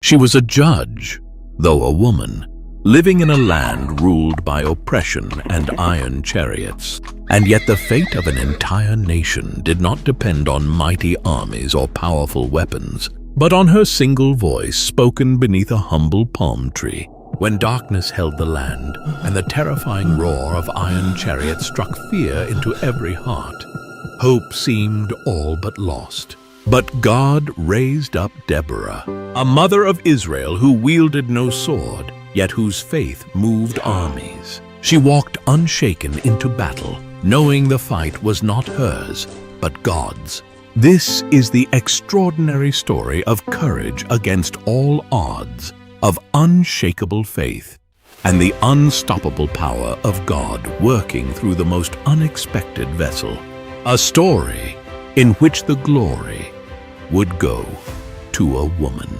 She was a judge, though a woman, living in a land ruled by oppression and iron chariots. And yet the fate of an entire nation did not depend on mighty armies or powerful weapons, but on her single voice spoken beneath a humble palm tree. When darkness held the land, and the terrifying roar of iron chariots struck fear into every heart, hope seemed all but lost. But God raised up Deborah, a mother of Israel who wielded no sword, yet whose faith moved armies. She walked unshaken into battle, knowing the fight was not hers, but God's. This is the extraordinary story of courage against all odds, of unshakable faith, and the unstoppable power of God working through the most unexpected vessel. A story in which the glory would go to a woman.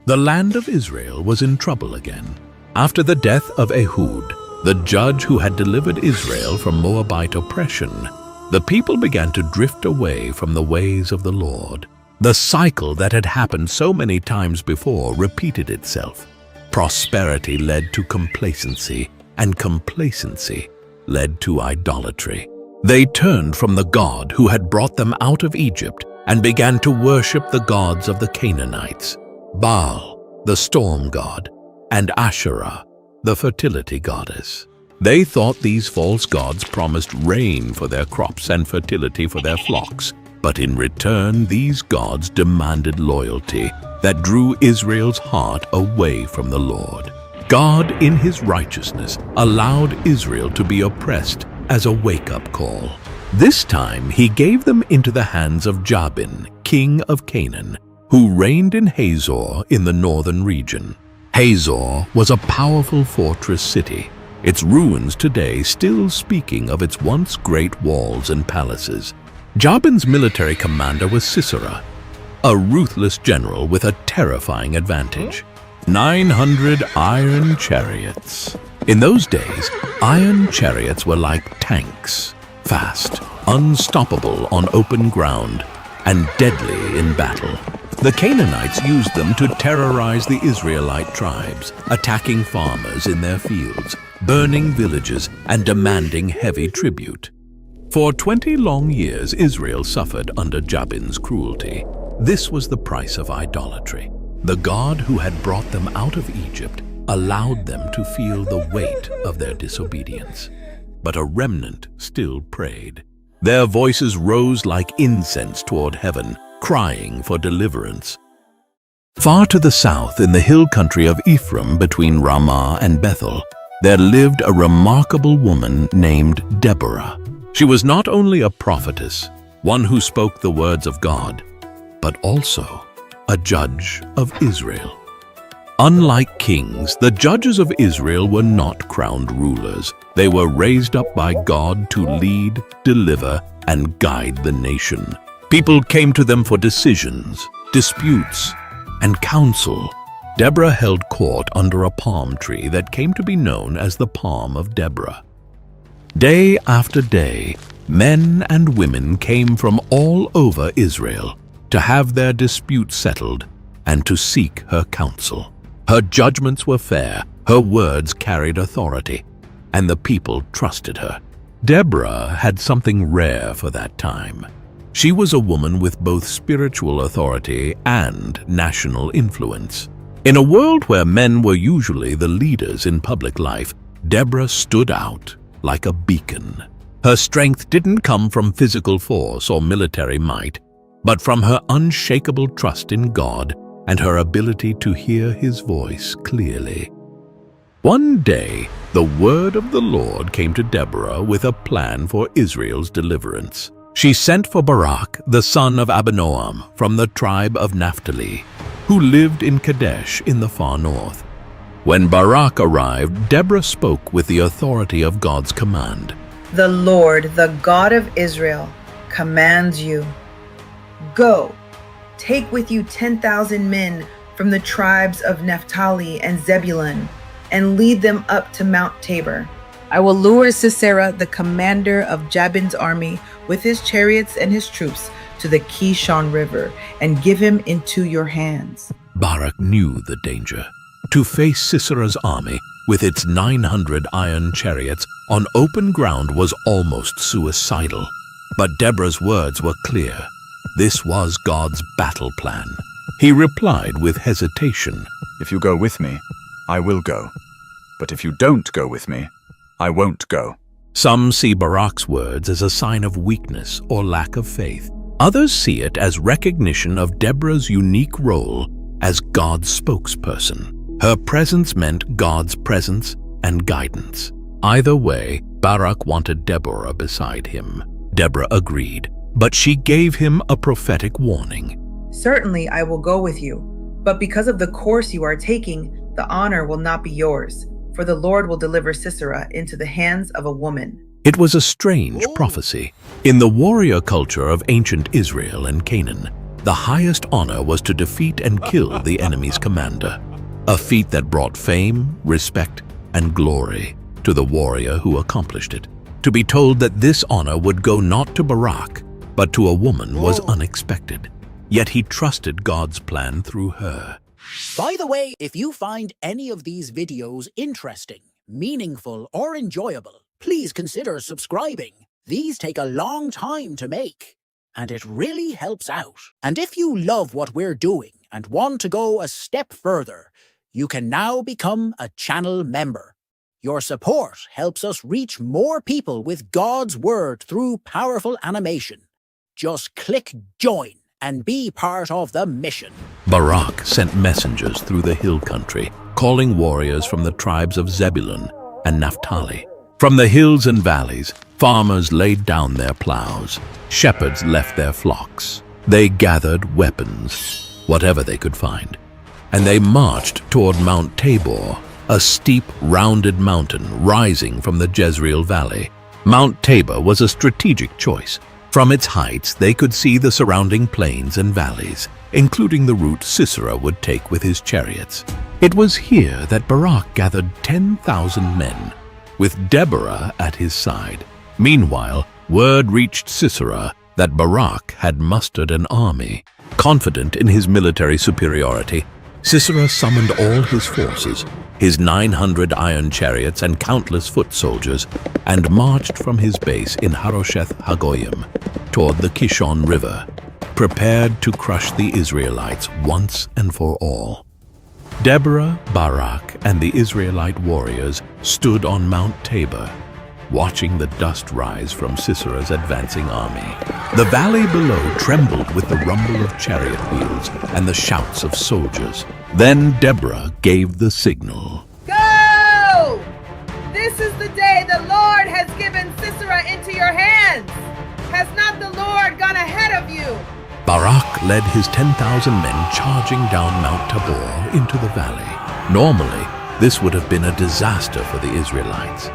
The land of Israel was in trouble again. After the death of Ehud, the judge who had delivered Israel from Moabite oppression, the people began to drift away from the ways of the Lord. The cycle that had happened so many times before repeated itself. Prosperity led to complacency, and complacency led to idolatry. They turned from the God who had brought them out of Egypt and began to worship the gods of the Canaanites, Baal, the storm god, and Asherah, the fertility goddess. They thought these false gods promised rain for their crops and fertility for their flocks, but in return these gods demanded loyalty that drew Israel's heart away from the Lord. God, in his righteousness, allowed Israel to be oppressed as a wake-up call. This time he gave them into the hands of Jabin, king of Canaan, who reigned in Hazor in the northern region. Hazor was a powerful fortress city, its ruins today still speaking of its once great walls and palaces. Jabin's military commander was Sisera, a ruthless general with a terrifying advantage: 900 iron chariots. In those days, iron chariots were like tanks, fast, unstoppable on open ground, and deadly in battle. The Canaanites used them to terrorize the Israelite tribes, attacking farmers in their fields, burning villages, and demanding heavy tribute. For 20 long years, Israel suffered under Jabin's cruelty. This was the price of idolatry. The God who had brought them out of Egypt allowed them to feel the weight of their disobedience. But a remnant still prayed. Their voices rose like incense toward heaven, crying for deliverance. Far to the south, in the hill country of Ephraim between Ramah and Bethel, there lived a remarkable woman named Deborah. She was not only a prophetess, one who spoke the words of God, but also a judge of Israel. Unlike kings, the judges of Israel were not crowned rulers. They were raised up by God to lead, deliver, and guide the nation. People came to them for decisions, disputes, and counsel. Deborah held court under a palm tree that came to be known as the Palm of Deborah. Day after day, men and women came from all over Israel to have their disputes settled and to seek her counsel. Her judgments were fair, her words carried authority, and the people trusted her. Deborah had something rare for that time. She was a woman with both spiritual authority and national influence. In a world where men were usually the leaders in public life, Deborah stood out like a beacon. Her strength didn't come from physical force or military might, but from her unshakable trust in God and her ability to hear his voice clearly. One day, the word of the Lord came to Deborah with a plan for Israel's deliverance. She sent for Barak, the son of Abinoam, from the tribe of Naphtali, who lived in Kadesh in the far north. When Barak arrived, Deborah spoke with the authority of God's command. The Lord, the God of Israel, commands you, go, take with you 10,000 men from the tribes of Naphtali and Zebulun, and lead them up to Mount Tabor. I will lure Sisera, the commander of Jabin's army, with his chariots and his troops, to the Kishon River and give him into your hands. Barak knew the danger. To face Sisera's army with its 900 iron chariots on open ground was almost suicidal. But Deborah's words were clear. This was God's battle plan. He replied with hesitation, If you go with me, I will go. But if you don't go with me, I won't go. Some see Barak's words as a sign of weakness or lack of faith. Others see it as recognition of Deborah's unique role as God's spokesperson. Her presence meant God's presence and guidance. Either way, Barak wanted Deborah beside him. Deborah agreed, but she gave him a prophetic warning. Certainly I will go with you, but because of the course you are taking, the honor will not be yours, for the Lord will deliver Sisera into the hands of a woman. It was a strange prophecy. In the warrior culture of ancient Israel and Canaan, the highest honor was to defeat and kill the enemy's commander, a feat that brought fame, respect, and glory to the warrior who accomplished it. To be told that this honor would go not to Barak, but to a woman was unexpected. Yet he trusted God's plan through her. By the way, if you find any of these videos interesting, meaningful, or enjoyable, please consider subscribing. These take a long time to make, and it really helps out. And if you love what we're doing and want to go a step further, you can now become a channel member. Your support helps us reach more people with God's Word through powerful animation. Just click join and be part of the mission. Barak sent messengers through the hill country, calling warriors from the tribes of Zebulun and Naphtali. From the hills and valleys, farmers laid down their plows. Shepherds left their flocks. They gathered weapons, whatever they could find, and they marched toward Mount Tabor, a steep, rounded mountain rising from the Jezreel Valley. Mount Tabor was a strategic choice. From its heights, they could see the surrounding plains and valleys, including the route Sisera would take with his chariots. It was here that Barak gathered 10,000 men, with Deborah at his side. Meanwhile, word reached Sisera that Barak had mustered an army. Confident in his military superiority, Sisera summoned all his forces, his 900 iron chariots and countless foot soldiers, and marched from his base in Harosheth Hagoyim toward the Kishon River, prepared to crush the Israelites once and for all. Deborah, Barak, and the Israelite warriors stood on Mount Tabor, watching the dust rise from Sisera's advancing army. The valley below trembled with the rumble of chariot wheels and the shouts of soldiers. Then Deborah gave the signal. Go! This is the day the Lord has given Sisera into your hands. Has not the Lord gone ahead of you? Barak led his 10,000 men charging down Mount Tabor into the valley. Normally, this would have been a disaster for the Israelites.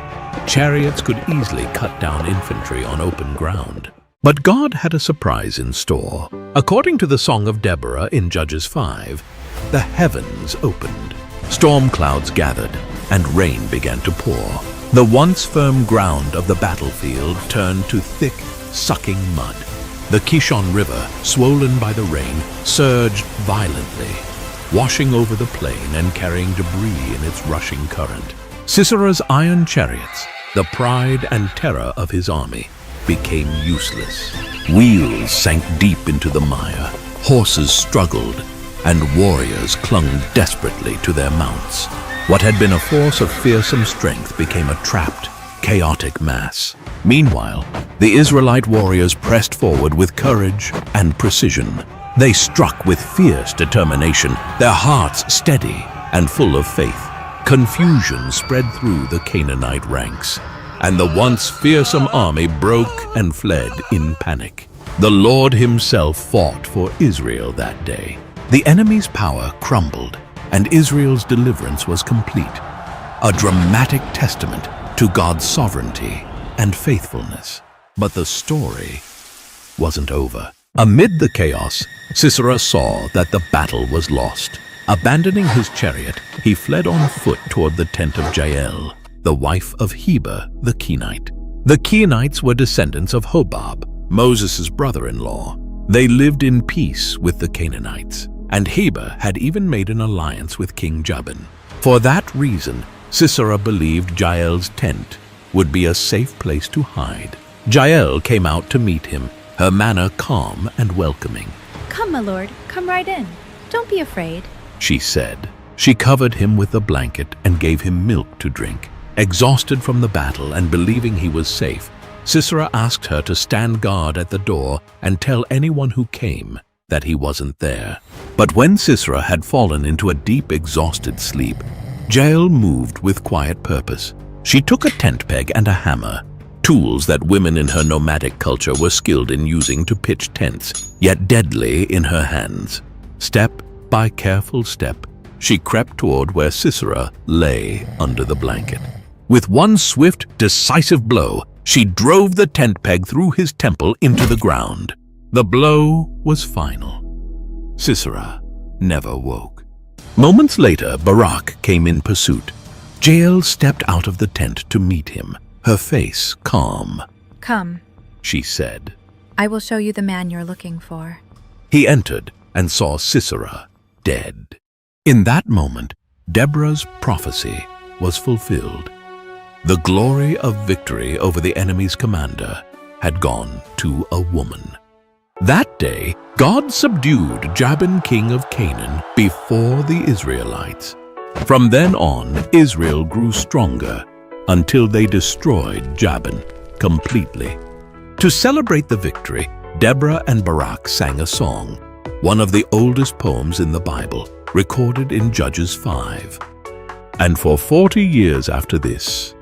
Chariots could easily cut down infantry on open ground. But God had a surprise in store. According to the Song of Deborah in Judges 5, the heavens opened. Storm clouds gathered, and rain began to pour. The once firm ground of the battlefield turned to thick, sucking mud. The Kishon River, swollen by the rain, surged violently, washing over the plain and carrying debris in its rushing current. Sisera's iron chariots, the pride and terror of his army, became useless. Wheels sank deep into the mire, horses struggled, and warriors clung desperately to their mounts. What had been a force of fearsome strength became a trapped, chaotic mass. Meanwhile, the Israelite warriors pressed forward with courage and precision. They struck with fierce determination, their hearts steady and full of faith. Confusion spread through the Canaanite ranks, and the once fearsome army broke and fled in panic. The Lord himself fought for Israel that day. The enemy's power crumbled, and Israel's deliverance was complete, a dramatic testament to God's sovereignty and faithfulness. But the story wasn't over. Amid the chaos, Sisera saw that the battle was lost. Abandoning his chariot, he fled on foot toward the tent of Jael, the wife of Heber the Kenite. The Kenites were descendants of Hobab, Moses' brother-in-law. They lived in peace with the Canaanites, and Heber had even made an alliance with King Jabin. For that reason, Sisera believed Jael's tent would be a safe place to hide. Jael came out to meet him, her manner calm and welcoming. "Come, my lord, come right in. Don't be afraid," she said. She covered him with a blanket and gave him milk to drink. Exhausted from the battle and believing he was safe, Sisera asked her to stand guard at the door and tell anyone who came that he wasn't there. But when Sisera had fallen into a deep, exhausted sleep, Jael moved with quiet purpose. She took a tent peg and a hammer, tools that women in her nomadic culture were skilled in using to pitch tents, yet deadly in her hands. Step by careful step, she crept toward where Sisera lay under the blanket. With one swift, decisive blow, she drove the tent peg through his temple into the ground. The blow was final. Sisera never woke. Moments later, Barak came in pursuit. Jael stepped out of the tent to meet him, her face calm. "Come, She said. I will show you the man you're looking for." He entered and saw Sisera dead. In that moment, Deborah's prophecy was fulfilled. The glory of victory over the enemy's commander had gone to a woman. That day, God subdued Jabin, king of Canaan, before the Israelites. From then on, Israel grew stronger until they destroyed Jabin completely. To celebrate the victory, Deborah and Barak sang a song, one of the oldest poems in the Bible, recorded in Judges 5. And for 40 years after this,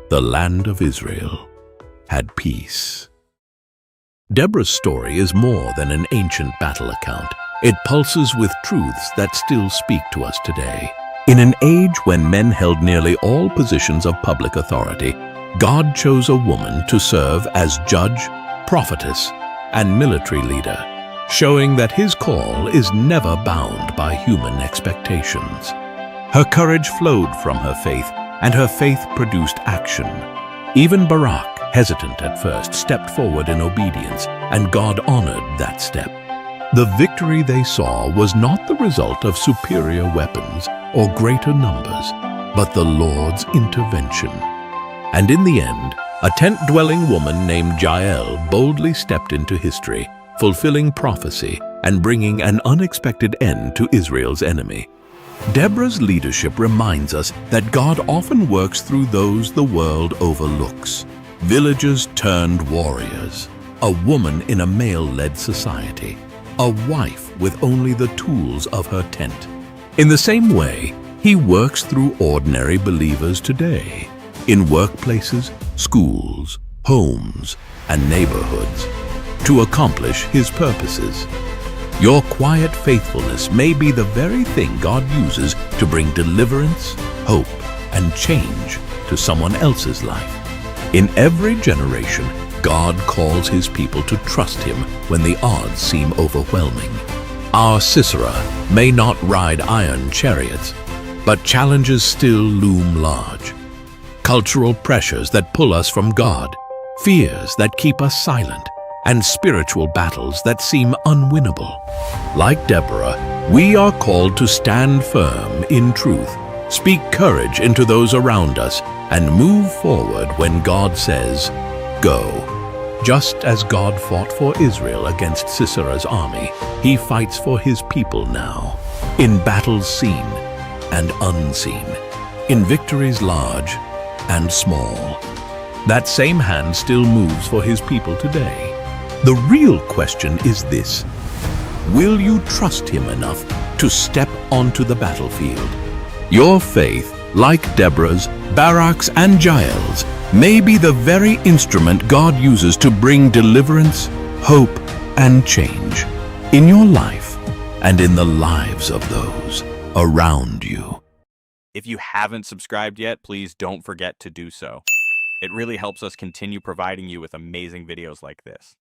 the land of Israel had peace. Deborah's story is more than an ancient battle account. It pulses with truths that still speak to us today. In an age when men held nearly all positions of public authority, God chose a woman to serve as judge, prophetess, and military leader, showing that his call is never bound by human expectations. Her courage flowed from her faith, and her faith produced action. Even Barak, hesitant at first, stepped forward in obedience, and God honored that step. The victory they saw was not the result of superior weapons or greater numbers, but the Lord's intervention. And in the end, a tent-dwelling woman named Jael boldly stepped into history, fulfilling prophecy and bringing an unexpected end to Israel's enemy. Deborah's leadership reminds us that God often works through those the world overlooks. Villagers turned warriors, a woman in a male-led society, a wife with only the tools of her tent. In the same way, he works through ordinary believers today, in workplaces, schools, homes, and neighborhoods, to accomplish his purposes. Your quiet faithfulness may be the very thing God uses to bring deliverance, hope, and change to someone else's life. In every generation, God calls his people to trust him when the odds seem overwhelming. Our Sisera may not ride iron chariots, but challenges still loom large. Cultural pressures that pull us from God, fears that keep us silent, and spiritual battles that seem unwinnable. Like Deborah, we are called to stand firm in truth, speak courage into those around us, and move forward when God says, "Go." Just as God fought for Israel against Sisera's army, he fights for his people now, in battles seen and unseen, in victories large and small. That same hand still moves for his people today. The real question is this: will you trust him enough to step onto the battlefield? Your faith, like Deborah's, Barak's, and Jael's, may be the very instrument God uses to bring deliverance, hope, and change in your life and in the lives of those around you. If you haven't subscribed yet, please don't forget to do so. It really helps us continue providing you with amazing videos like this.